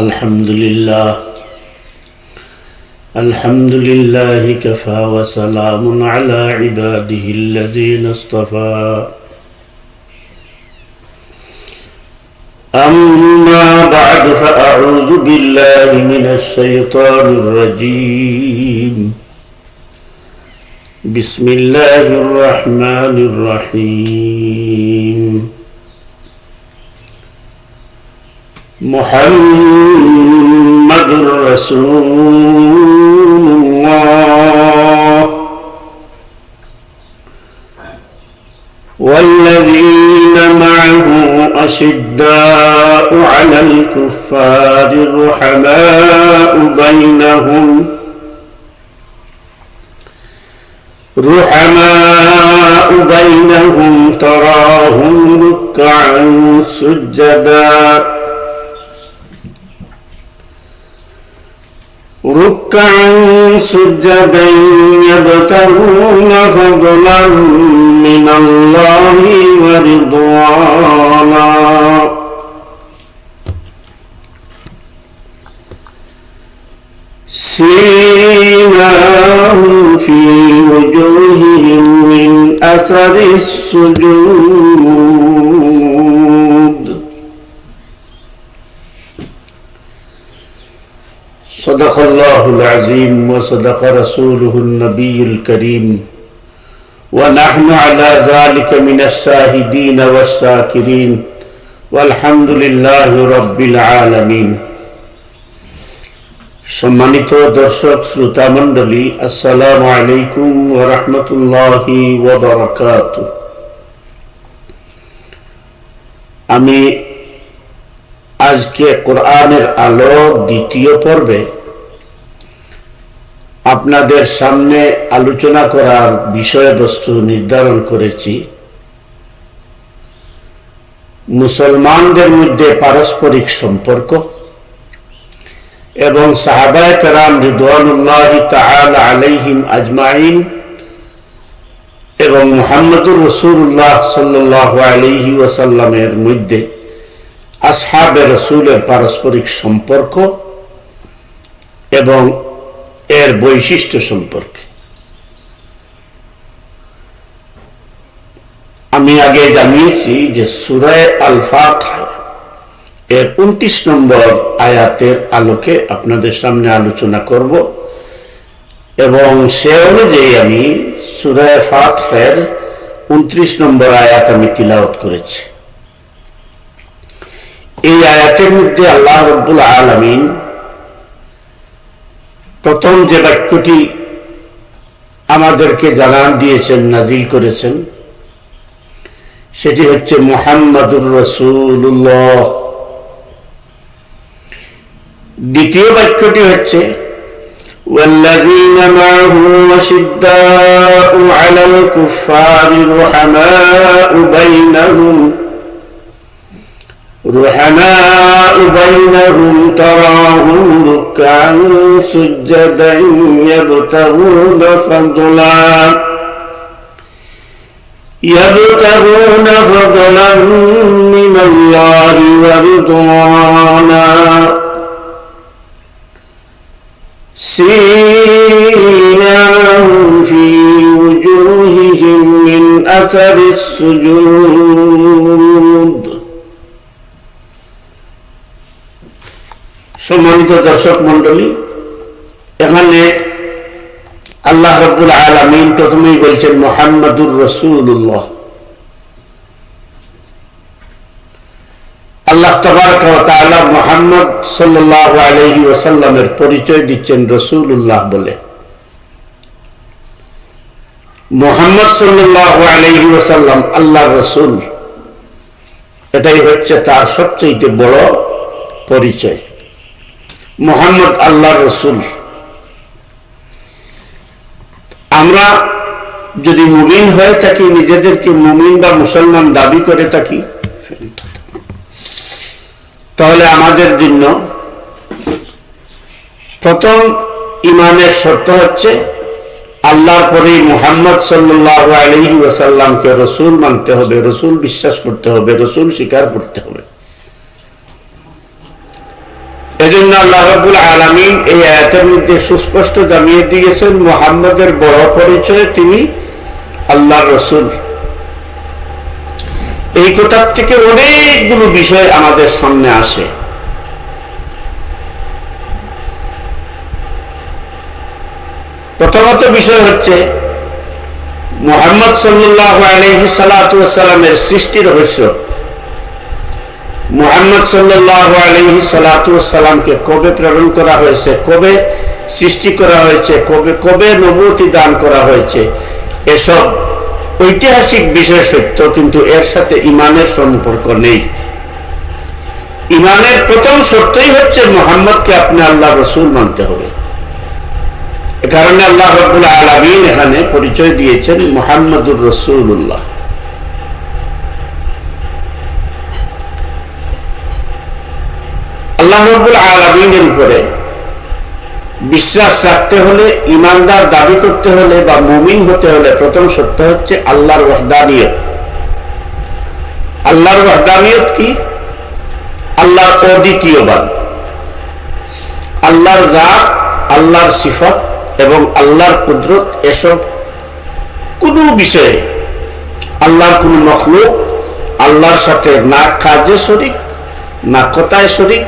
الحمد لله كفى وسلام على عباده الذين اصطفى أما بعد فأعوذ بالله من الشيطان الرجيم بسم الله الرحمن الرحيم محمد رسول الله والذين معه أشداء على الكفار رحماء بينهم تراهم ركعا سجدا يبتغون فضلا من الله ورضوانا سيماهم في وجوههم من أثر السجود صدق الله العظيم وصدق رسوله النبي الكريم ونحن على ذلك من الشاهدين والشاكرين والحمد لله رب العالمين সম্মানিত দর্শক শ্রোতা মণ্ডলী, আসসালামু আলাইকুম ওয়া রাহমাতুল্লাহি ওয়া বারাকাতুহু। আমি আজকে কোরআনের আলো দ্বিতীয় পর্বে আপনাদের সামনে আলোচনা করার বিষয়বস্তু নির্ধারণ করেছি মুসলমানদের মধ্যে পারস্পরিক সম্পর্ক এবং সাহাবায়ে কেরাম রিদওয়ানুল্লাহি তাআলা আলাইহিম আজমাইন এবং মুহাম্মদুর রাসূলুল্লাহ সাল্লাল্লাহু আলাইহি ওয়াসাল্লামের মধ্যে আসহাবে রাসূলের পারস্পরিক সম্পর্ক এবং এর বৈশিষ্ট্য সম্পর্কে আমি আগে জানিয়েছি যে সূরা আল ফাতিহা এর 29 নম্বর আয়াতের আলোকে আপনাদের সামনে আলোচনা করব এবং সে অনুযায়ী আমি সূরা ফাতিহার 29 নম্বর আয়াত আমি তিলাওয়াত করেছি। এই আয়াতের মধ্যে আল্লাহ রাব্বুল আলামিন প্রথম যে বাক্যটি আমাদেরকে জানান দিয়েছেন, নাজিল করেছেন, সেটি হচ্ছে মুহাম্মাদুর রাসূলুল্লাহ। দ্বিতীয় বাক্যটি হচ্ছে ওয়াল্লাযীনা মা'হু আশিদ্দাউ আলাল কুফফারি رحماء بينهم تراهم ركعا سجدا يبتغون فضلا من الله ورضوانا سيماهم في وجوههم من أثر السجود। সম্মানিত দর্শক মণ্ডলী, এখানে আল্লাহ রাব্বুল আলামিন প্রথমেই বলছেন মুহাম্মাদুর রাসূলুল্লাহ। আল্লাহ তাবারক ওয়া তাআলা মুহাম্মদ সাল্লাল্লাহু আলাইহি ওয়াসাল্লামের পরিচয় দিচ্ছেন রাসূলুল্লাহ বলে। মুহাম্মদ সাল্লাল্লাহু আলাইহি ওয়াসাল্লাম আল্লাহর রাসূল, এটাই হচ্ছে তার সবচেয়ে বড় পরিচয়। মুহাম্মদ আল্লাহর রাসূল। আমরা যদি মুমিন হয়ে থাকি, নিজেদেরকে মুমিন বা মুসলমান দাবি করে থাকি, তাহলে আমাদের জন্য প্রথম ঈমানের শর্ত হচ্ছে আল্লাহর পরে মুহাম্মদ সাল্লাল্লাহু আলাইহি ওয়াসাল্লামকে রাসূল মানতে হবে, রাসূল বিশ্বাস করতে হবে, রাসূল স্বীকার করতে হবে। এজন্য আল্লাহ রাব্বুল আলামিন এই আয়াতের মধ্যে সুস্পষ্ট জানিয়ে দিয়েছেন মুহাম্মদের বড় পরিচয়, তিনি আল্লাহর রাসূল। এই কথার থেকে অনেকগুলো বিষয় আমাদের সামনে আসে। প্রথমত বিষয় হচ্ছে মুহাম্মদ সাল্লাল্লাহু আলাইহি সাল্লাতু ওয়াস সালামের সৃষ্টি রহস্য। মুহাম্মদ সাল্লাল্লাহু আলাইহি সাল্লাতু ওয়াস সালামকে কবে প্রেরণ করা হয়েছে, কবে সৃষ্টি করা হয়েছে, কবে নবুয়তি দান করা হয়েছে, এসব ঐতিহাসিক বিষয় সত্য, কিন্তু এর সাথে ঈমানের সম্পর্ক নেই। ঈমানের প্রথম শর্তই হচ্ছে মুহাম্মদকে আপনি আল্লাহর রাসূল মানতে হবে। এ কারণে আল্লাহ রাব্বুল আলামিন এখানে পরিচয় দিয়েছেন মুহাম্মাদুর রাসূলুল্লাহ। আল্লাহ রাব্বুল আলামিনের উপরে বিশ্বাস রাখতে হলে, ঈমানদার দাবি করতে হলে বা মুমিন হতে হলে প্রথম শর্ত হচ্ছে আল্লাহর ওয়াহদানিয়ত। আল্লাহর ওয়াহদানিয়ত কি? আল্লাহর অদ্বিতীয়বাদ, আল্লাহর জাত, আল্লাহর সিফাত এবং আল্লাহর কুদরত, এসব কোনো বিষয়ে আল্লাহর কোন মখলুক আল্লাহর সাথে না কাজে শরীক, না কথায় শরীক,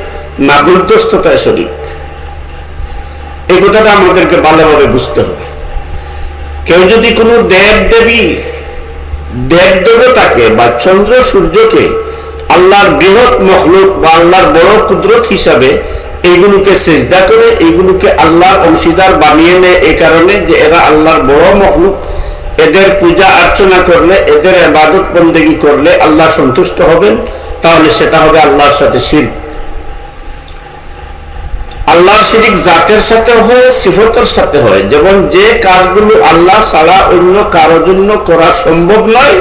না মধ্যস্থতায় শরীক। এই কথাটা আমাদেরকে ভালোভাবে বুঝতে হবে। কেউ যদি কোনো দেব দেবী, দেব দেবতাকে বা চন্দ্র সূর্যকে আল্লাহর বৃহৎ মখলুক বা আল্লাহর বড় কুদরত হিসাবে এইগুলোকে সেজদা করে, এইগুলোকে আল্লাহর অংশীদার বানিয়ে নেয়, এই কারণে যে এরা আল্লাহর বড় মখলুক, এদের পূজা অর্চনা করলে, এদের ইবাদত বন্দেগী করলে আল্লাহ সন্তুষ্ট হবেন, তাহলে সেটা হবে আল্লাহর সাথে শিরক। আল্লাহর শিরক জাতের সাথে হয়, সিফতের সাথে হয়। যেমন যে কাজগুলো আল্লাহ ছাড়া অন্য কারো জন্য করা সম্ভব নয়,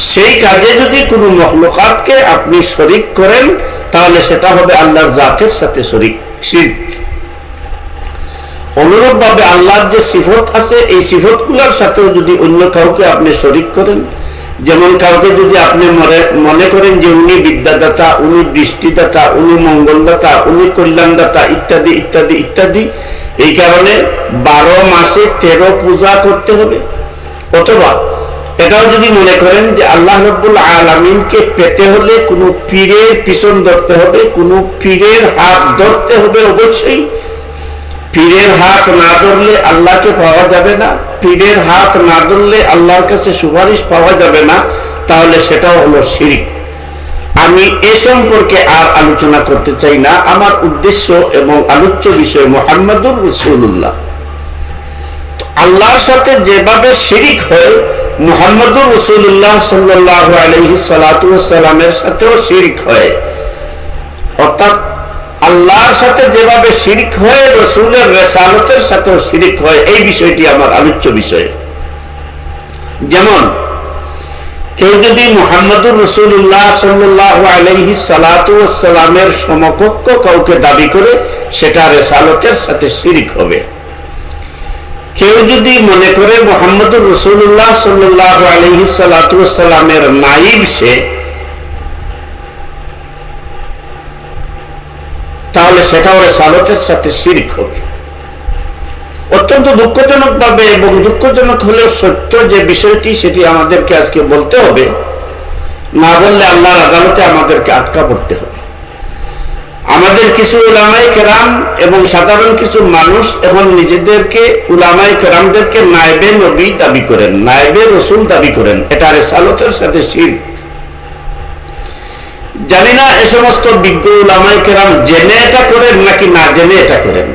সেই কাজে যদি কোনো মখলুকাতকে আপনি শরীক করেন, তাহলে সেটা হবে আল্লাহর জাতের সাথে শিরক। অনুরূপ ভাবে আল্লাহর যে সিফত আছে, এই সিফতগুলোর সাথেও যদি অন্য কাউকে আপনি শরীক করেন, যেমন কাউকে যদি আপনি মনে করেন যে উনি বিদ্যাদাতা, উনি বৃষ্টিদাতা, উনি মঙ্গলদাতা, উনি কল্যাণদাতা, ইত্যাদি ইত্যাদি ইত্যাদি, এই কারণে 12 মাসে 13 পূজা করতে হবে। অথবা এটাও যদি মনে করেন যে আল্লাহ রাব্বুল আলামিনকে পেতে হলে কোনো পীরের পিছন ধরতে হবে, কোনো পীরের হাত ধরতে হবে, অবশ্যই পীরের হাত না ধরলে আল্লাহকে পাওয়া যাবে না, পীরের হাত না ধরলে আল্লাহর কাছে সুপারিশ পাওয়া যাবে না, তাহলে সেটাও হলো শিরক। আমি এ সম্পর্কে আর আলোচনা করতে চাই না। আমার উদ্দেশ্য এবং আলোচ্য বিষয় মুহাম্মাদুর রাসূলুল্লাহ। আল্লাহর সাথে যেভাবে শিরক হয়, মুহাম্মাদুর রাসূলুল্লাহ সাল্লাল্লাহু আলাইহি সাল্লাতু ওয়াস সালামের সাথেও শিরক হয়। অর্থাৎ আল্লাহর সাথে যেভাবে শিরক হয়, রাসূলের রিসালাতের সাথেও শিরক হয়। এই বিষয়টি আমার আলোচ্য বিষয়। যেমন কেউ যদি মুহাম্মাদুর রাসূলুল্লাহ সাল্লাল্লাহু আলাইহি সাল্লাতু ওয়াস সালামের সমকক্ষ কাউকে দাবি করে, সেটা রিসালাতের সাথে শিরক হবে। কেউ যদি মনে করে মুহাম্মাদুর রাসূলুল্লাহ সাল্লাল্লাহু আলাইহি সাল্লাতু ওয়াস সালামের নায়েব সে, তাহলে সেটাও রিসালাতের সাথে শিরক হবে। অত্যন্ত দুঃখজনক ভাবে এবং দুঃখজনক হলেও সত্য যে বিষয়টি, সেটি আমাদেরকে আজকে বলতে হবে। না বললে আল্লাহর আদালতে আমাদেরকে আটকা পড়তে হবে। আমাদের কিছু উলামায়ে কেরাম এবং সাধারণ কিছু মানুষ এখন নিজেদেরকে, উলামায়ে কেরামদেরকে নায়েবে নবী দাবি করেন, নায়েবে রাসূল দাবি করেন। এটা রিসালাতের সাথে শিরক। জানি না এ সমস্ত বিজ্ঞ উলামায়ে কেরাম জেনে এটা করেন নাকি না জেনে এটা করেন।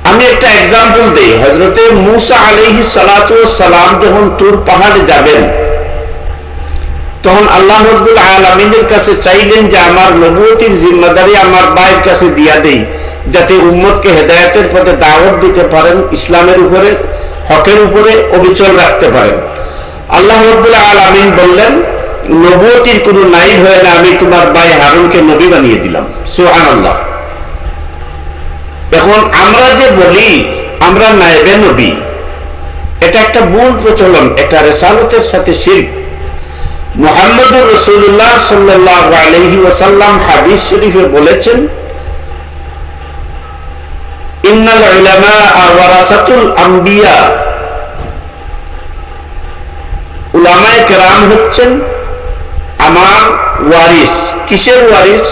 আমি একটা এক্সাম্পল দেই। হযরতে মূসা আলাইহিস সালাতু ওয়াস সালাম যখন তুর পাহাড়ে যাবেন, তখন আল্লাহ রাব্বুল আলামিনের কাছে চাইলেন যে আমার নবুয়তির জিম্মাদারি আমার ভাইয়ের কাছে দিয়া দেই, যাতে উম্মতকে হেদায়েতের পথে দাওয়াত দিতে পারেন, ইসলামের উপরে, হকের উপরে অবিচল রাখতে পারেন। আল্লাহ রাব্বুল আলামিন বললেন, নবুয়তির কোনো নায়েব হয় না, আমি তোমার ভাই হারুনকে নবী বানিয়ে দিলাম। সুবহানাল্লাহ। এখন আমরা যে বলি আমরা নায়েবে নবী, এটা একটা ভুল প্রচলন, এটা রিসালাতের সাথে শিরক। মুহাম্মদুর রাসূলুল্লাহ সাল্লাল্লাহু আলাইহি ওয়াসাল্লাম হাদিস শরীফে বলেছেন, ইন্নাল উলামা ওয়ারাসাতুল আম্বিয়া, উলামায়ে কেরাম হচ্ছেন আমার ওয়ারিস। কিসের ওয়ারিস?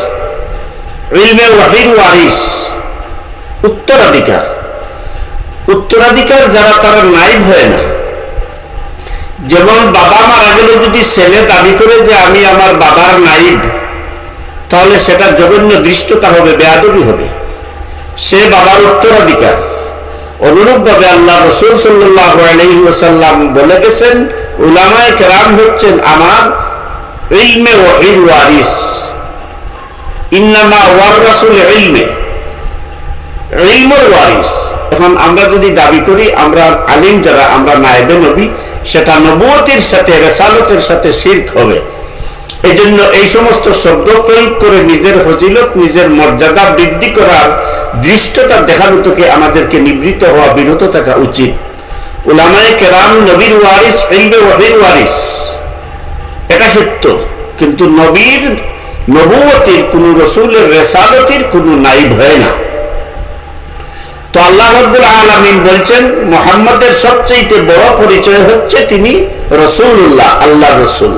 ইলমে ওয়াহির ওয়ারিস, উত্তরাধিকার। উত্তরাধিকার যারা, তারা নাইব হয় না। যেমন বাবা মারা গেলে যদি ছেলে দাবি করে যে আমি আমার বাবার নাইব, তাহলে সেটা জঘন্য দৃষ্টতা হবে, বেয়াদবি হবে, সে বাবার উত্তরাধিকার। অনুরূপভাবে আল্লাহ রাসূল সাল্লাল্লাহু আলাইহি ওয়াসাল্লাম বলে গেছেন, উলামায়ে কেরাম হচ্ছেন আমার ইলমে ওয়াহির ওয়ারিস। ইন্নামা ওয়ারাসুল ইলমে, ইলমুল ওয়ারিস। এখন আমরা যদি দাবি করি আমরা আলিম যারা, আমরা নায়েবে নবী, সেটা নবুয়তের সাথে, রিসালতের সাথে শিরক হবে। এই জন্য এই সমস্ত শব্দ প্রয়োগ করে নিজের ফজিলত, নিজের মর্যাদা বৃদ্ধি করার দৃষ্টতা দেখানো থেকে আমাদেরকে নিবৃত্ত হওয়া, বিরত থাকা উচিত। উলামায়ে কেরাম নবীর ওয়ারিস, ইলমে ওয়াহির ওয়ারিস, এটা সত্য। কিন্তু নবীর নবুয়তের, কোন রাসূলের রিসালতের কোন নাইব হয় না। তো আল্লাহ রাব্বুল আলামিন বলছেন, মুহাম্মদের সবচেয়ে বড় পরিচয় হচ্ছে তিনি রাসূলুল্লাহ, আল্লাহর রাসূল।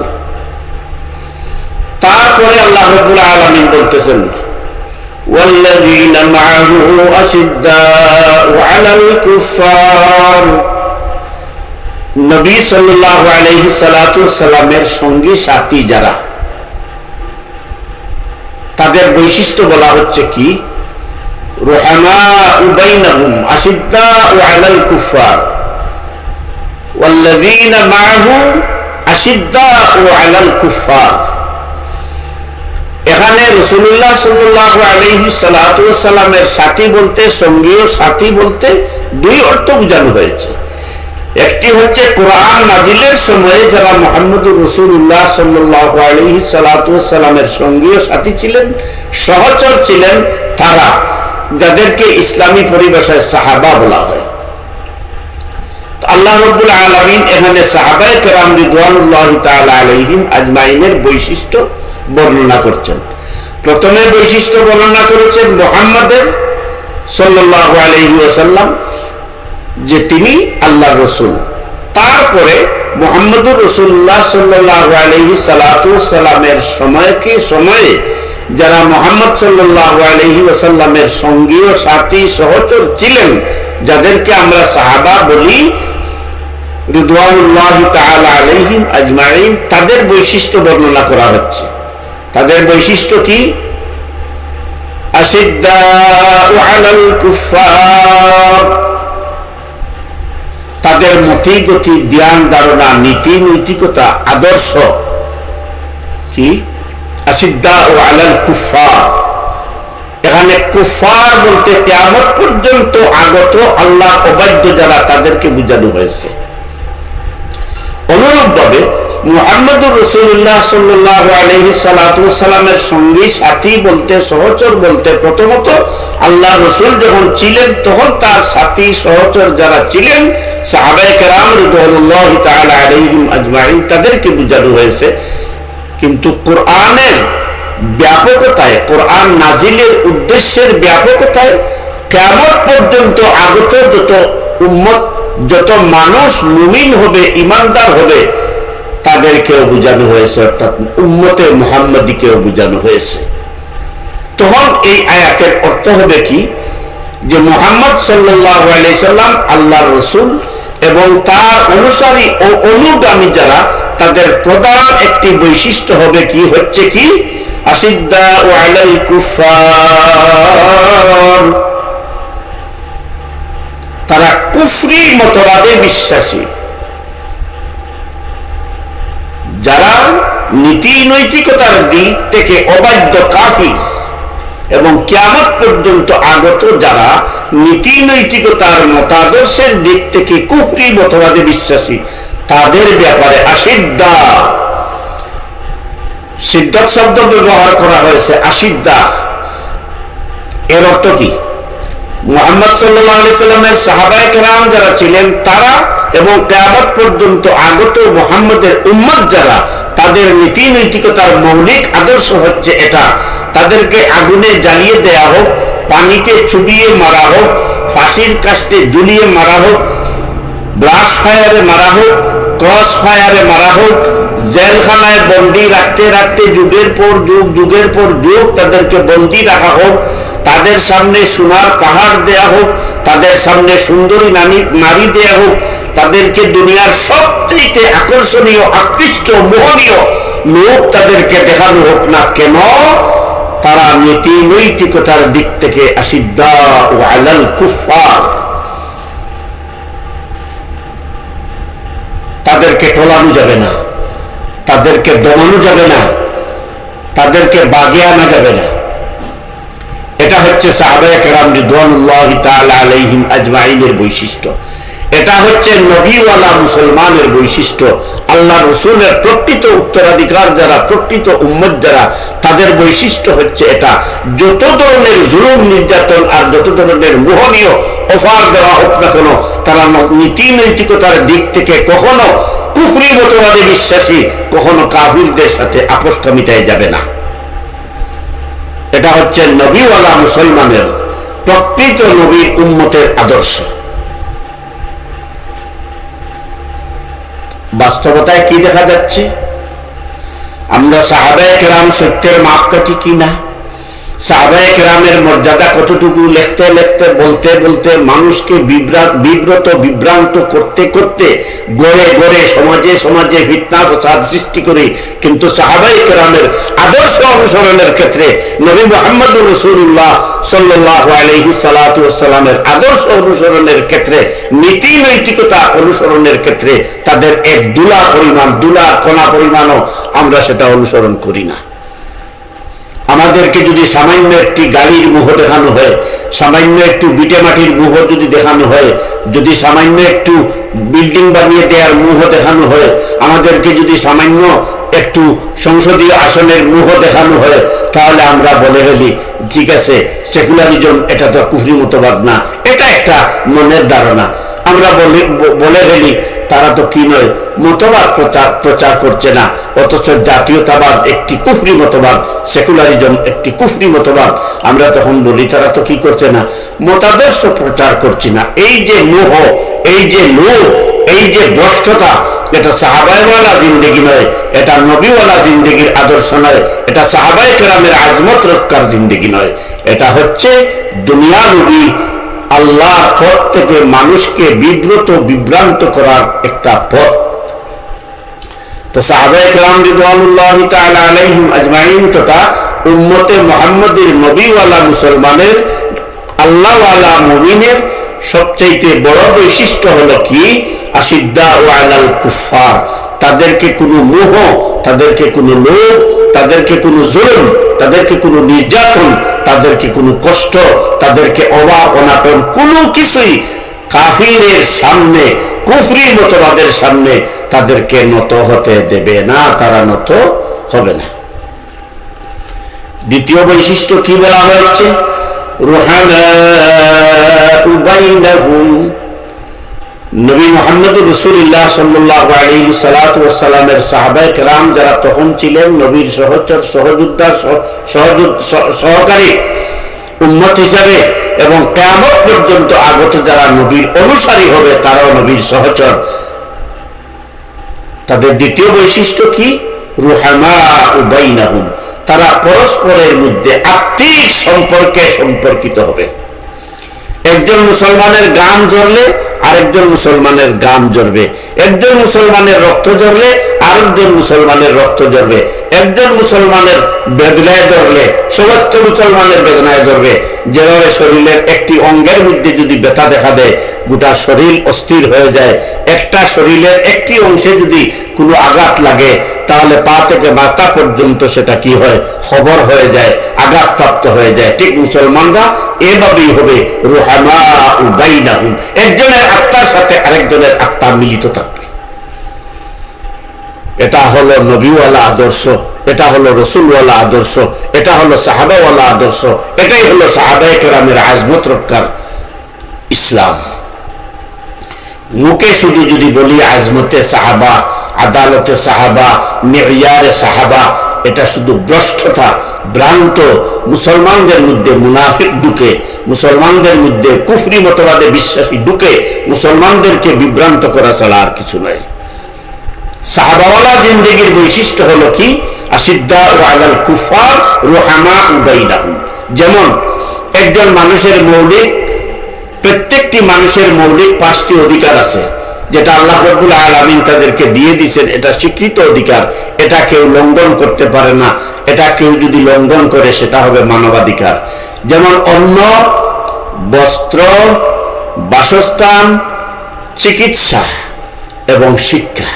তারপরে আল্লাহ রাব্বুল আলামিন বলতেছেন, ওয়াল্লাযীনা মা'আহু আশিদ্দাউ আলাল কুফফার, নবী সাল্লাল্লাহু আলাইহি সাল্লাতু সাল্লামের সঙ্গী সাথী যারা, তাদের বৈশিষ্ট্য বলা হচ্ছে কি? রুহামাউ বাইনাহুম আশিদ্দাউ আলাল কুফফার ওয়াল্লাযীনা মা'আহু আশিদ্দাউ আলাল কুফফার। এখানে রাসূলুল্লাহ সাল্লাল্লাহু আলাইহি সাল্লাতু সাল্লামের সাথী বলতে, সঙ্গী সাথী বলতে দুই অর্থ বোঝানো হয়েছে। একটি হচ্ছে কোরআন নাজিলের সময়ে যারা মুহাম্মদুর রাসূলুল্লাহ সাল্লাল্লাহু আলাইহি সাল্লাতু সাল্লামের সঙ্গী সাথী ছিলেন, সহচর ছিলেন, তারা, যাদেরকে ইসলামী পরিভাষায় সাহাবা বলা হয়। আল্লাহ রাব্বুল আলামিন এখানে সাহাবায়ে কেরাম রিদওয়ানুল্লাহি তাআলা আলাইহিম আজমাইনের বৈশিষ্ট্য বর্ণনা করছেন। প্রথমে বৈশিষ্ট্য বর্ণনা করেছেন মুহাম্মদের সাল্লাল্লাহু আলাইহি ওয়াসাল্লাম, যে তিনি আল্লাহর রাসূল। তারপরে মুহাম্মদুর রাসূলুল্লাহ সাল্লাল্লাহু আলাইহি সাল্লাতু সাল্লামের সময়ে যারা মুহাম্মদ সাল্লাল্লাহু আলাইহি ওয়াসাল্লামের সঙ্গী ও সাথী সহচর ছিলেন, যাদেরকে আমরা সাহাবা বলি রিদওয়ানুল্লাহি তাআলা আলাইহিম আজমাইন, তাদের বৈশিষ্ট্য বর্ণনা করা হচ্ছে। তাদের বৈশিষ্ট্য কি? আশিদ্দাউ আলাল কুফফার, তাদের মতি গতি, জ্ঞান ধারণা, নীতি নৈতিকতা, আদর্শ কি? আশিদ্দাউ আলাল কুফফার। এখানে কুফফার বলতে কিয়ামত পর্যন্ত আগত আল্লাহ অবাধ্য যারা, তাদেরকে বোঝানো হয়েছে। অনুরূপভাবে মুহাম্মদুর রাসূলুল্লাহ সাল্লাল্লাহু আলাইহি সাল্লাতু সাল্লামের সঙ্গী সাথী বলতে, সহচর বলতে, প্রথমত আল্লাহ রাসূল যখন ছিলেন তখন তার সাথী সহচর যারা ছিলেন সাহাবায়ে কেরাম রিদওয়ানুল্লাহি তাআলা আলাইহিম আজমাইন, তাদেরকে বোঝানো হয়েছে। কিন্তু কোরআনের ব্যাপকতায়, কোরআন নাজিলের উদ্দেশ্যের ব্যাপকতায় কিয়ামত পর্যন্ত আগত যত উম্মত, যত মানুষ মুমিন হবে, ঈমানদার হবে, তাদেরকেও বোঝানো হয়েছে, অর্থাৎ উম্মতে মুহাম্মাদীকেও বোঝানো হয়েছে। তখন এই আয়াতের অর্থ হবে কি? যে মুহাম্মদ সাল্লাল্লাহু আলাইহি সাল্লাম আল্লাহর রাসূল এবং তার অনুসারী ও অনুগামী যারা, তাদের প্রধান একটি বৈশিষ্ট্য হবে কি? হচ্ছে কি? আশিদ্দাউ আলাল কুফফার, তারা কুফরি মতবাদে বিশ্বাসী, যারা নীতি নৈতিকতার দিক থেকে অবাধ্য, কাফির, এবং কিয়ামত পর্যন্ত আগত যারা নীতি নৈতিকতার মতাদর্শের দিক থেকে কুফরি মতবাদে বিশ্বাসী, তাদের ব্যাপারে আশিদ্দা, সিদ্ধাত শব্দ ব্যবহার করা হয়েছে, আশিদ্দা। এর অর্থ কি? মুহাম্মদ সাল্লাল্লাহু আলাইহি সাল্লামের সাহাবায়ে কেরাম যারা ছিলেন তারা, এবং কিয়ামত পর্যন্ত আগত মুহাম্মদের উম্মত যারা, তাদের নীতি নৈতিকতার মৌলিক আদর্শ হচ্ছে এটা। তাদেরকে আগুনে জ্বালিয়ে দেয়া হোক, পানিতে চুবিয়ে মারা হোক, ফাঁসির কাস্টে ঝুলিয়ে মারা হোক, ব্লাস্ট ফায়ারে মারা হোক, ক্রস ফায়ারে মারা হোক, জেলখানায় বন্দি রাখতে রাখতে যুগের পর যুগ, যুগের পর যুগ তাদেরকে বন্দি রাখা হোক, তাদের সামনে সোনার পাহাড় দেয়া হোক, তাদের সামনে সুন্দরী নারী দেয়া হোক, তাদেরকে দুনিয়ার সবচেয়ে আকর্ষণীয়, আকৃষ্ট, মোহনীয় লোক তাদেরকে দেখানো হোক না কেন, তারা নীতি নৈতিকতার দিক থেকে আশিদ্দাউ আলাল কুফফার, তাদেরকে টলানো যাবে না, তাদেরকে দমানো যাবে না, তাদেরকে বাগে আনা যাবে না। এটা হচ্ছে সাহাবায়ে কেরাম রিদওয়ানুল্লাহি তাআলা আলাইহিম আজমাইনের বৈশিষ্ট্য। এটা হচ্ছে নবীওয়ালা মুসলমানের বৈশিষ্ট্য। আল্লাহ রসুলের প্রকৃত উত্তরাধিকার যারা, প্রকৃত উম্মত যারা, তাদের বৈশিষ্ট্য হচ্ছে এটা। যত ধরনের জুলুম নির্যাতন আর যত ধরনের মোহনীয় অফার দেওয়া হোক না কেন, তারা নীতি নৈতিকতার দিক থেকে কখনো কুফরি মতবাদে বিশ্বাসী, কখনো কাফিরদের সাথে আপোষটা মিটাই যাবে না। এটা হচ্ছে নবীওয়ালা মুসলমানের, প্রকৃত নবীর উম্মতের আদর্শ। বাস্তবতায় কি দেখা যাচ্ছে? আমরা সাহাবায়ে কেরাম সত্যের মাপকাঠি কিনা? সাহাবায়ে কেরামের মর্যাদা কতটুকু? লিখতে লিখতে, বলতে বলতে, মানুষকে বিব্রত বিভ্রান্ত করতে করতে, গড়ে গড়ে, সমাজে সমাজে ফিতনা ফসাদ সৃষ্টি করে, কিন্তু সাহাবায়ে কেরামের আদর্শ অনুসরণের ক্ষেত্রে, নবী মুহাম্মদুর রাসূলুল্লাহ সাল্লাল্লাহু আলাইহি সাল্লাতু ওয়াসসালামের আদর্শ অনুসরণের ক্ষেত্রে, নীতি নৈতিকতা অনুসরণের ক্ষেত্রে তাদের এক দুলা পরিমাণ, দুলা কণা পরিমাণও আমরা সেটা অনুসরণ করি না। আমাদেরকে যদি সামান্য একটি গাড়ির মুহ দেখানো হয়, সামান্য একটু বিটে মাটির মুহ যদি দেখানো হয়, যদি সামান্য একটু বিল্ডিং বানিয়ে দেওয়ার মুহ দেখানো হয়, আমাদেরকে যদি সামান্য একটু সংসদীয় আসনের মুহ দেখানো হয়, তাহলে আমরা বলে ফেলি ঠিক আছে, সেকুলারিজম এটা তো কুফরি মতবাদ না, এটা একটা মনের ধারণা। আমরা বলে ফেলি তারা তো কি নয়, মতবাদ প্রচার করছে না, অথচ জাতীয়তাবাদ একটি কুফরি মতবাদ, সেকুলারিজম একটি কুফরি মতবাদ। আমরা তখন বলি তারা তো কি করছে না, মতাদর্শ প্রচার করছে না। এই যে মোহ, এই যে লোভ, এই যে ভ্রষ্টতা, এটা সাহাবায়েওয়ালা জিন্দেগি নয়, এটা নবীওয়ালা জিন্দেগির আদর্শ নয়, এটা সাহাবায়ে কেরামের আজমত রক্ষার জিন্দেগি নয়। এটা হচ্ছে দুনিয়াবী আল্লাহর পথ থেকে মানুষকে বিব্রত বিভ্রান্ত করার একটা পথ। তো সাহাবায়ে কেরাম রিদওয়ানুল্লাহি তাআলা আলাইহিম আজমাইন তথা উম্মতে মুহাম্মদের নবীওয়ালা মুসলমানের, আল্লাহওয়ালা মুমিনের সবচেয়ে বড় বৈশিষ্ট্য হলো কি? আশিদ্দাউ আলাল কুফফার। তাদেরকে কোনো মোহ, তাদেরকে কোনো লোভ, তাদেরকে কোনো জুলুম, তাদেরকে কোনো নির্যাতন, তাদেরকে কোনো কষ্ট, তাদেরকে অভাব অনাটন, কোনো কিছুই কাফিরের সামনে, কুফরি মতবাদের সামনে তাদেরকে নত হতে দেবে না, তারা নত হবে না। দ্বিতীয় বৈশিষ্ট্য কি বলা হয়েছে? রুহামাউ বাইনাহুম। নবী মুহাম্মদুর রাসূলুল্লাহ সাল্লাল্লাহু আলাইহি সাল্লাতু ওয়াসসালামের সাহাবায়ে কেরাম যারা তখন ছিলেন নবীর সহচর, সহযোদ্ধা, সহকারী উম্মত হিসাবে, এবং কিয়ামত পর্যন্ত আগত যারা নবীর অনুসারী হবে তারাও নবীর সহচর। তাদের দ্বিতীয় বৈশিষ্ট্য কি? রুহামাউ বাইনাহুম। তারা পরস্পরের মধ্যে আত্মিক সম্পর্কে সম্পর্কিত হবে। একজন মুসলমানের গাম জ্বরলে আরেকজন মুসলমানের গাম জ্বরবে, একজন মুসলমানের রক্ত জ্বরলে আরেকজন মুসলমানের রক্ত জ্বরবে, একজন মুসলমানের বেদনায় ধরলে সমস্ত মুসলমানের বেদনায় ধরবে। যেভাবে শরীরের একটি অঙ্গের মধ্যে যদি ব্যথা দেখা দেয়, গোটা শরীর অস্থির হয়ে যায়। একটা শরীরের একটি অংশে যদি কোনো আঘাত লাগে, তাহলে পা থেকে মাথা পর্যন্ত সেটা কি হয়? খবর হয়ে যায়, আঘাতপ্রাপ্ত হয়ে যায়। ঠিক মুসলমানরা এভাবেই হবে, রুহামাউ বাইনাহুম। একজনের আত্মার সাথে আরেকজনের আত্মা মিলিত থাকবে। এটা হলো নবীওয়ালা আদর্শ, এটা হলো রসুলওয়ালা আদর্শ, এটা হলো সাহাবাওয়ালা আদর্শ, এটাই হলো সাহাবায়ে কেরামের আজমত রক্ষার ইসলাম। মুখে শুধু যদি বলি আজমতে সাহাবা, আদালতে সাহাবা, মেয়ারে সাহাবা, এটা শুধু ভ্রষ্টতা, ভ্রান্ত, মুসলমানদের মধ্যে মুনাফিক ঢুকে, মুসলমানদের মধ্যে কুফরি মতবাদে বিশ্বাসী ঢুকে মুসলমানদেরকে বিভ্রান্ত করা ছাড়া আর কিছু নয়। সাহাবাওয়ালা জিন্দেগির বৈশিষ্ট্য হলো কি? আশিদ্দাউ আলাল কুফার রুহামাউ বাইনাহুম। যেমন একজন মানুষের মৌলিক, প্রত্যেকটি মানুষের মৌলিক 5টি অধিকার আছে, যেটা আল্লাহ রাব্বুল আলামিন তাদেরকে দিয়ে দিয়েছেন। এটা স্বীকৃত অধিকার, এটা কেউ লঙ্ঘন করতে পারে না। এটা কেউ যদি লঙ্ঘন করে সেটা হবে মানবাধিকার। যেমন অন্ন, বস্ত্র, বাসস্থান, চিকিৎসা এবং শিক্ষা।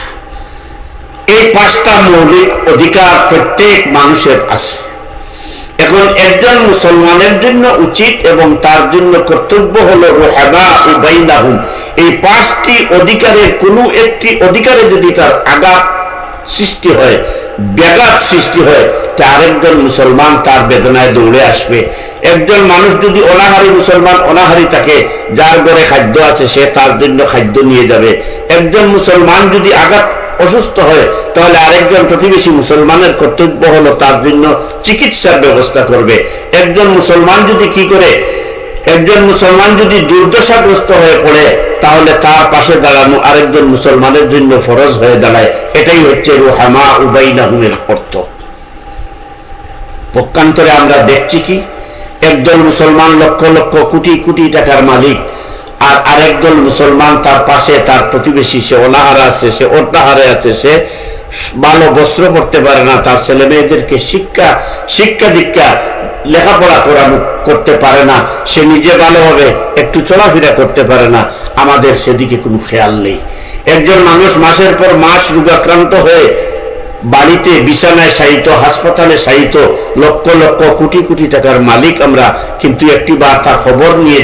এই 5টা মৌলিক অধিকার প্রত্যেক মানুষের আছে। এখন একজন মুসলমানের জন্য উচিত এবং তার জন্য কর্তব্য হলো রুহামাউ বাইনাহুম। এই 5টি অধিকারের কোনো একটি অধিকারে যদি তার আঘাত সৃষ্টি হয়, ব্যাঘাত সৃষ্টি হয়, তা আরেকজন মুসলমান তার বেদনায় দৌড়ে আসবে। একজন মানুষ যদি অনাহারী মুসলমান অনাহারী থাকে, যার ঘরে খাদ্য আছে সে তার জন্য খাদ্য নিয়ে যাবে। একজন মুসলমান যদি আঘাত অসুস্থ হয়, তাহলে আরেকজন প্রতিবেশী মুসলমানের কর্তব্য হলো তার জন্য চিকিৎসার ব্যবস্থা করবে। একজন মুসলমান যদি কি করে, একজন মুসলমান যদি দুর্দশাগ্রস্ত হয়ে পড়ে, তাহলে তার পাশে দাঁড়ানো আরেকজন মুসলমানের জন্য ফরজ হয়ে দাঁড়ায়। এটাই হচ্ছে রুহামাউ বাইনাহুমের অর্থ। পক্ষান্তরে আমরা দেখছি কি, একদল মুসলমান লক্ষ লক্ষ কোটি কোটি টাকার মালিক, আর আরেকদল মুসলমান তার পাশে তার প্রতিবেশী, সে অনাহারে আছে, সে অর্ধাহারে আছে, সে ভালো বস্ত্র পড়তে পারে না, তার ছেলে মেয়েদেরকে শিক্ষা দীক্ষা লেখাপড়া করানো করতে পারে না, সে নিজে ভালোভাবে একটু চলাফেরা করতে পারে না। আমাদের সেদিকে কোনো খেয়াল নেই। একজন মানুষ মাসের পর মাস রোগাক্রান্ত হয়ে বাড়িতে বিছানায় শায়িত, হাসপাতালে শায়িত, লক্ষ লক্ষ কোটি কোটি টাকার মালিক আমরা, কিন্তু একটিবার তার খবর নিয়ে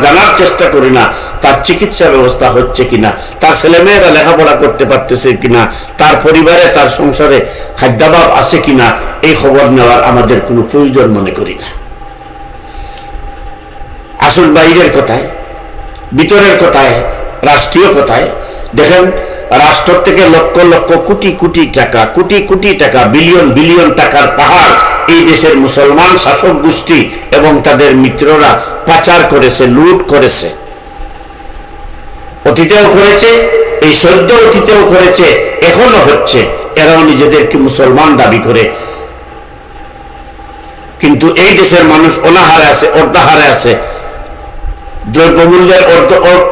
জানার চেষ্টা করি না তার চিকিৎসা ব্যবস্থা হচ্ছে কিনা, তার ছেলেমেয়েরা লেখাপড়া করতে পারতেছে কিনা, তার পরিবারে তার সংসারে খাদ্যাভাব আছে কিনা, এই খবর নেওয়ার আমাদের কোনো প্রয়োজন মনে করি না। আসল বাইরের কথায়, ভিতরের কথায়, রাষ্ট্রীয় কথায় দেখেন, রাষ্ট্র থেকে লক্ষ লক্ষ কোটি কোটি টাকা, বিলিয়ন বিলিয়ন টাকার পাহাড় এই দেশের মুসলমান শাসক গোষ্ঠী এবং তাদের মিত্ররা পাচার করেছে, লুট করেছে। অতীতেও করেছে, এই সদ্য অতীতেও করেছে, এখনো হচ্ছে। এরাও নিজেদেরকে মুসলমান দাবি করে, কিন্তু এই দেশের মানুষ অনাহারে আছে, অর্ধাহারে আছে। দ্রব্যমূল্যের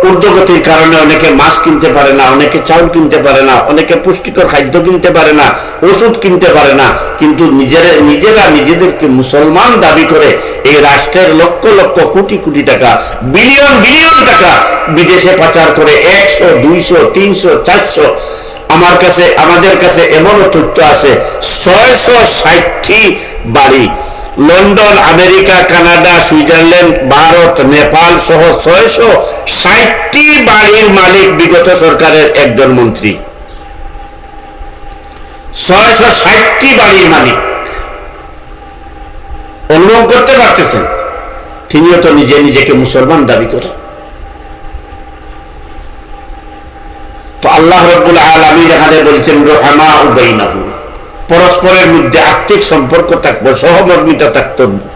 ঊর্ধ্বগতির কারণে অনেকে মাছ কিনতে পারে না, অনেকে চাউল কিনতে পারে না, অনেকে পুষ্টিকর খাদ্য কিনতে পারে না, ওষুধ কিনতে পারে না। কিন্তু নিজেরা নিজেদেরকে মুসলমান দাবি করে এই রাষ্ট্রের লক্ষ লক্ষ কোটি কোটি টাকা, বিলিয়ন বিলিয়ন টাকা বিদেশে পাচার করে 100, 200, 300, 400। আমাদের কাছে এমনও তথ্য আছে 660টি বাড়ি London, America, Canada, Switzerland, Bharat, Nepal সহ 660টি বাড়ির মালিক বিগত সরকারের একজন মন্ত্রী। 660টি বাড়ির মালিক অনুভব করতে পারতেছেন, তিনিও তো নিজেকে মুসলমান দাবি করেন। তো আল্লাহ রাব্বুল আলামিন এখানে বলছেন রুহামাউ বাইনাহুম, পরস্পরের মধ্যে আত্মিক সম্পর্ক থাকবে, সহমর্মিতা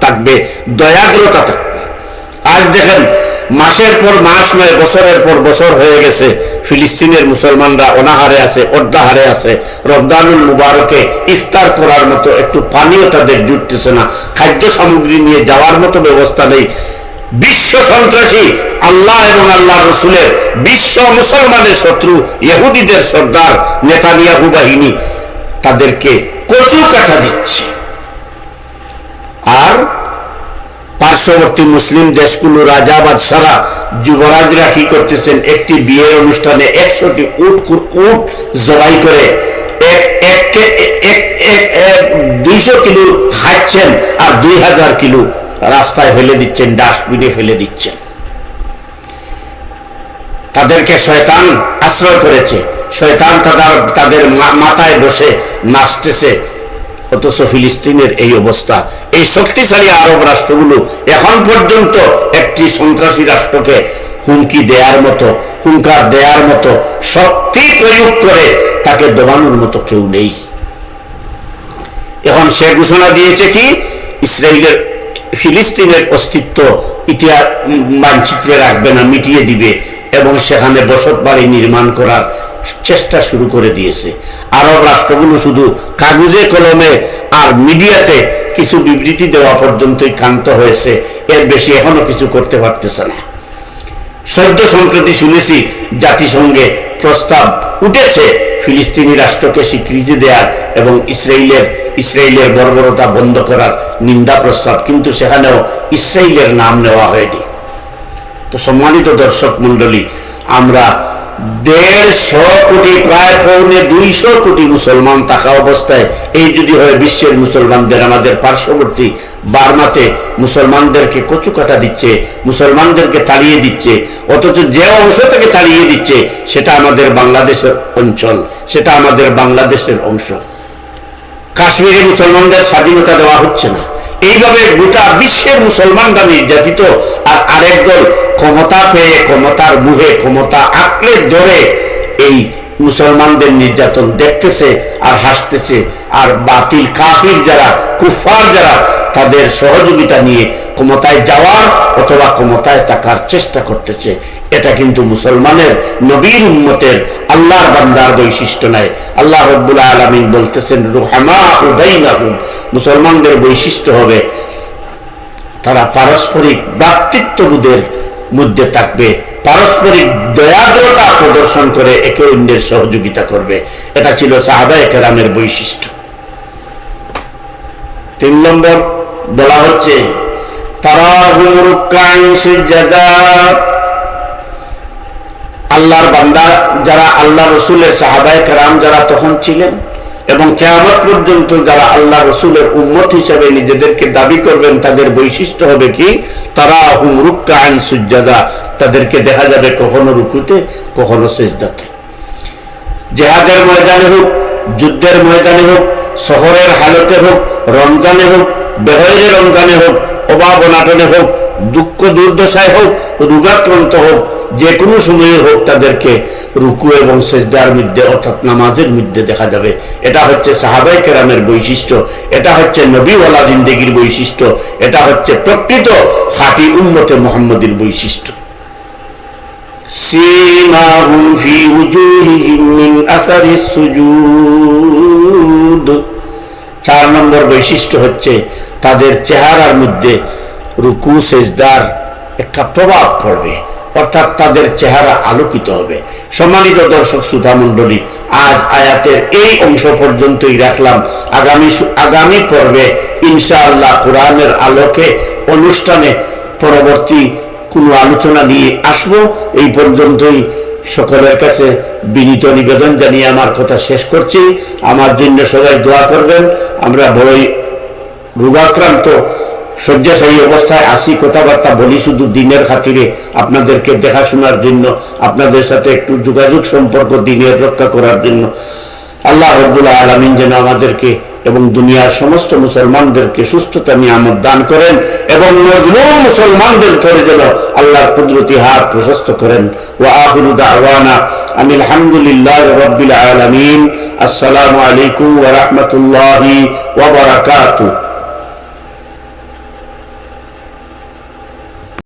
থাকবে, দয়াদ্রতা থাকবে। আজ দেখেন মাসের পর মাস নয়, বছরের পর বছর হয়ে গেছে, ফিলিস্তিনের মুসলমানরা অনাহারে আছে, অর্ধাহারে আছে। রমজানুল মুবারকে ইফতার করার মতো একটু পানিও তাদের জুটতেছে না, খাদ্য সামগ্রী নিয়ে যাওয়ার মতো ব্যবস্থা নেই। বিশ্ব সন্ত্রাসী আল্লাহ এবং আল্লাহ রসুলের, বিশ্ব মুসলমানের শত্রু ইহুদিদের সর্দার নেতানিয়াহু বাহিনী তাদেরকে কচু কাটা দিচ্ছে। আর পার্শ্ববর্তী মুসলিম দেশগুলো, রাজা বাদশারা, যুবরাজরা কি করতেছেন, একটি বিয়ের অনুষ্ঠানে 100টি উট জবাই করে 200 কিলো খাচ্ছেন, আর 2000 কিলো রাস্তায় ফেলে দিচ্ছেন, ডাস্টবিনে ফেলে দিচ্ছেন। তাদেরকে শয়তান আশ্রয় করেছে, শয়তান তাদের মাথায় বসে নাচতেছে। অথচ ফিলিস্তিনের এই অবস্থা। এই শক্তিশালী আরব রাষ্ট্রগুলো এখন পর্যন্ত একটি সন্ত্রাসী রাষ্ট্রকে হুমকি দেওয়ার মতো, হুঙ্কার দেওয়ার মতো শক্তি প্রয়োগ করে তাকে দবানোর মতো কেউ নেই। এখন সে ঘোষণা দিয়েছে কি ইসরায়েলের ফিলিস্তিনের অস্তিত্ব ইতিহাস মানচিত্রে রাখবে না, মিটিয়ে দিবে এবং সেখানে বসত বাড়ি নির্মাণ করার চেষ্টা শুরু করে দিয়েছে। আরব রাষ্ট্রগুলো শুধু কাগজে কলমে আর মিডিয়াতে কিছু বিবৃতি দেওয়া পর্যন্তই ক্ষান্ত হয়েছে, এর বেশি এখনো কিছু করতে পারতেছে না। সদ্য সম্প্রতি শুনেছি জাতিসংঘে প্রস্তাব উঠেছে ফিলিস্তিনি রাষ্ট্রকে স্বীকৃতি দেওয়ার এবং ইসরায়েলের বর্বরতা বন্ধ করার নিন্দা প্রস্তাব, কিন্তু সেখানেও ইসরায়েলের নাম নেওয়া হয়নি। তো সম্মানিত দর্শক মন্ডলী, আমরা 150 কোটি প্রায় 250 কোটি মুসলমান থাকা অবস্থায় এই যদি হয় বিশ্বের মুসলমানদের, আমাদের পার্শ্ববর্তী বার্মাতে মুসলমানদেরকে কচুকাটা দিচ্ছে, মুসলমানদেরকে তাড়িয়ে দিচ্ছে, অথচ যে অংশ থেকে তাড়িয়ে দিচ্ছে সেটা আমাদের বাংলাদেশের অঞ্চল, সেটা আমাদের বাংলাদেশের অংশ। কাশ্মীরে মুসলমানদের স্বাধীনতা দেওয়া হচ্ছে না। এইভাবে গোটা বিশ্বের মুসলমানরা নির্যাতিত, আর আরেক দল ক্ষমতা পেয়ে ক্ষমতার মুহে ক্ষমতা আঁকড়ে ধরে এই মুসলমানদের নির্যাতন দেখতেছে আর হাসতেছে, আর বাতিল কাফির যারা, কুফার যারা, তাদের সহযোগিতা নিয়ে ক্ষমতায় যাওয়ার অথবা ক্ষমতায় থাকার চেষ্টা করতেছে। এটা কিন্তু মুসলমানের নবীর উম্মতের আল্লাহর বান্দার বৈশিষ্ট্য নয়। আল্লাহ রাব্বুল আলামিন বলতেছেন রুহামাউ বাইনাহুম, মুসলমানদের বৈশিষ্ট্য হবে তারা পারস্পরিক ভ্রাতৃত্ববোধের মধ্যে থাকবে, পারস্পরিক দয়াদ্রতা প্রদর্শন করে একে অন্যের সহযোগিতা করবে। এটা ছিল সাহাবায়ে কেরামের বৈশিষ্ট্য। 3 নম্বর বলা হচ্ছে তারাহুম রুকআন সুজদা, আল্লাহর বান্দা যারা, আল্লাহ রসুলের সাহাবায়ে কেরাম যারা তখন ছিলেন এবং কিয়ামত পর্যন্ত যারা আল্লাহ রসুলের উম্মত হিসেবে নিজেদেরকে দাবি করবেন, তাদের বৈশিষ্ট্য হবে কি তারাহুম রুকআন সুজদা, তাদেরকে দেখা যাবে কখনো রুকুতে কখনো সিজদাতে। জিহাদের ময়দানে হোক, যুদ্ধের ময়দানে হোক, শহরের হালতে হোক, রমজানে হোক, বেগৈরে রমজানে হোক, অভাব অনাটনে হোক, দুঃখ দুর্দশায় হোক, রোগাক্রান্ত হোক, যে কোনো সময়ে হোক, তাদেরকে রুকু এবং সিজদার মধ্যে অর্থাৎ নামাজের মধ্যে দেখা যাবে। এটা হচ্ছে সাহাবায়ে কেরামের বৈশিষ্ট্য, এটা হচ্ছে নবীওয়ালা জিন্দেগির বৈশিষ্ট্য, এটা হচ্ছে প্রকৃত খাঁটি উম্মতে মুহাম্মদীর বৈশিষ্ট্য। সীমাহুম ফি উজুহিহিম মিন আসারিস সুজুদ, 4 নম্বর বৈশিষ্ট্য হচ্ছে তাদের চেহারার মধ্যে রুকু সিজদার একটা প্রভাব পড়বে, অর্থাৎ তাদের চেহারা আলোকিত হবে। সম্মানিত দর্শক শ্রোতা মণ্ডলী, আজ আয়াতের এই অংশ পর্যন্তই রাখলাম। আগামী পর্বে ইনশাআল্লাহ কোরআনের আলোকে অনুষ্ঠানে পরবর্তী কোনো আলোচনা নিয়ে আসব। এই পর্যন্তই সকলের কাছে বিনীত নিবেদন জানিয়ে আমার কথা শেষ করছি। আমার জন্য সবাই দোয়া করবেন। আমরা বড়ই রোগাক্রান্ত, শয্যাশায়ী অবস্থায় আসি, কথাবার্তা বলি শুধু দিনের খাতিরে, আপনাদেরকে দেখাশোনার জন্য, আপনাদের সাথে একটু যোগাযোগ সম্পর্ক দিনের রক্ষা করার জন্য। আল্লাহ রাব্বুল আলামিন যেন আমাদেরকে এবং দুনিয়ার সমস্ত মুসলমানদেরকে সুস্থতা নিয়ামত দান করেন এবং মজলুম মুসলমানদের ধরে যেন আল্লাহর কুদরতি হাত প্রশস্ত করেন। ওয়া আখিরু দাওয়ানা আনিল হামদুলিল্লাহি রাব্বিল আলামিন। আসসালামু আলাইকুম ওয়া রাহমাতুল্লাহি ওয়া বারাকাতুহু।